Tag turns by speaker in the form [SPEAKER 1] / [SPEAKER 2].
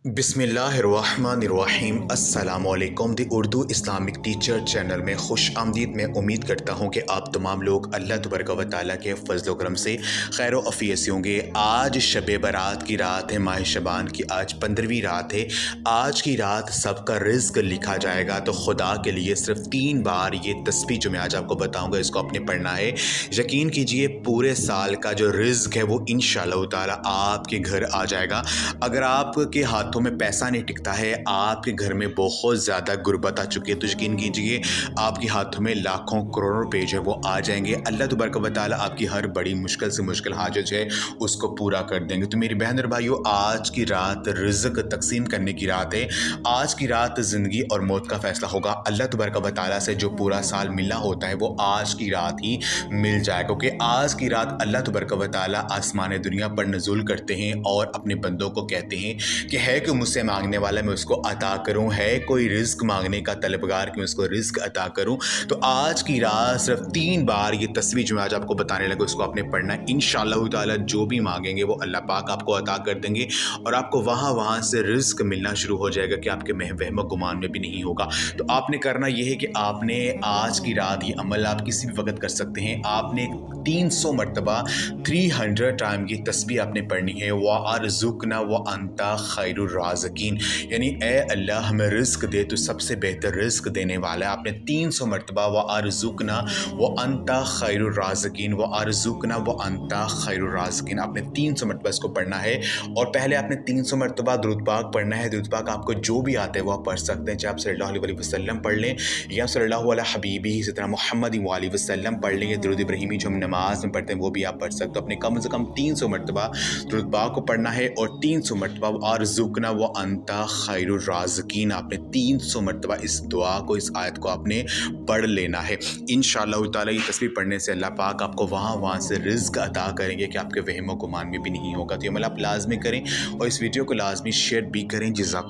[SPEAKER 1] बिस्मिल्लाहिर्रहमानिर्रहीम। अस्सलामुअलैकुम। दी Urdu Islamic teacher channel में खुश आमदीद। मैं उम्मीद करता हूँ कि आप तमाम लोग अल्लाह तबारक व तआला के फज़ल व करम से खैर व अफ़ियत से होंगे। आज शब बारात की रात है, माह शबान की आज 15वीं रात है। आज की रात सबका रिज़्क़ लिखा जाएगा, तो खुदा के लिए सिर्फ 3 बार ये तस्बीह जो मैं आज आपको बताऊँगा इसको आपने पढ़ना है। यकीन कीजिए पूरे साल का जो रिज़्क़ है वो इंशाअल्लाह ताला आपके घर आ जाएगा। अगर आपके हाथों में पैसा नहीं टिकता है, आपके घर में बहुत ज़्यादा गुर्बत आ चुकी है, तो यकीन कीजिए आपके हाथों में लाखों करोड़ों रुपए जो है वो आ जाएंगे। अल्लाह तबारक व तआला आपकी हर बड़ी मुश्किल से मुश्किल हाजत है उसको पूरा कर देंगे। तो मेरी बहन और भाइयों, आज की रात रिज़्क़ तकसीम करने की रात है। आज की रात ज़िंदगी और मौत का फ़ैसला होगा। अल्लाह तबारक व तआला से जो पूरा साल मिलना होता है वो आज की रात ही मिल जाए, क्योंकि आज की रात अल्लाह तबारक व तआला आसमान दुनिया पर नज़ुल करते हैं और अपने बंदों को कहते हैं कि है कि मुझसे मांगने वाला मैं उसको अता करूं, है कोई रिज़्क़ मांगने का तलबगार कि मैं उसको रिज़्क़ अता करूं। तो आज की रात सिर्फ 3 बार ये तस्वीर जो मैं आज आपको बताने लगा उसको आपने पढ़ना है। इंशाअल्लाह ताला जो भी मांगेंगे वो अल्लाह पाक आपको अता कर देंगे और आपको वहाँ से रिज़्क़ मिलना शुरू हो जाएगा कि आपके वहम गुमान में भी नहीं होगा। तो आपने करना ये है कि आपने आज की रात ये अमल आप किसी भी वक्त कर सकते हैं। आपने 300 मरतबा 300 टाइम ये तस्बीह आपने पढ़नी है। व अर्ज़ुक़ना व अंता खैरुर राज़िकीन, यानी ए अल्लाह हमें रिज़्क़ दे, तो सबसे बेहतर रिज़्क़ देने वाला है। आपने 300 मरतबा व अर्ज़ुक़ना व अंता खैरुर राज़िकीन, व अर्ज़ुक़ना व अंता खैरुर राज़िकीन, आपने 300 मरतबा इसको पढ़ना है। और पहले आपने 300 मरतबा दुरूद पाक पढ़ना है। दुरूद पाक आपको जो भी आता है वो आप पढ़ सकते हैं, चाहे आप सल्लल्लाहु अलैहि वसल्लम पढ़ लें या सल्लल्लाहु अला हबीबी सैयदना मुहम्मद व आलिहि वसल्लम पढ़ लें, या दुरूद इब्राहिमी जो हम नमाज में पढ़ते हैं वो भी आप पढ़ सकते हो। अपने कम से कम 300 मरतबा दुरूद पाक को पढ़ना है और 300 मरतबा अर्ज़ुक़ना व अंता खैरुर राज़िकीन, आपने 300 मरतबा इस दुआ को, इस आयत को आपने पढ़ लेना है। इंशाअल्लाह ताला ये तस्बीह पढ़ने से अल्लाह पाक आपको वहाँ से रिज़्क़ अता करेंगे कि आपके वहम व गुमान में भी नहीं होगा। तो ये अमल आप लाज़मी करें और इस वीडियो को लाज़मी शेयर भी करें। जज़ाकल्लाह।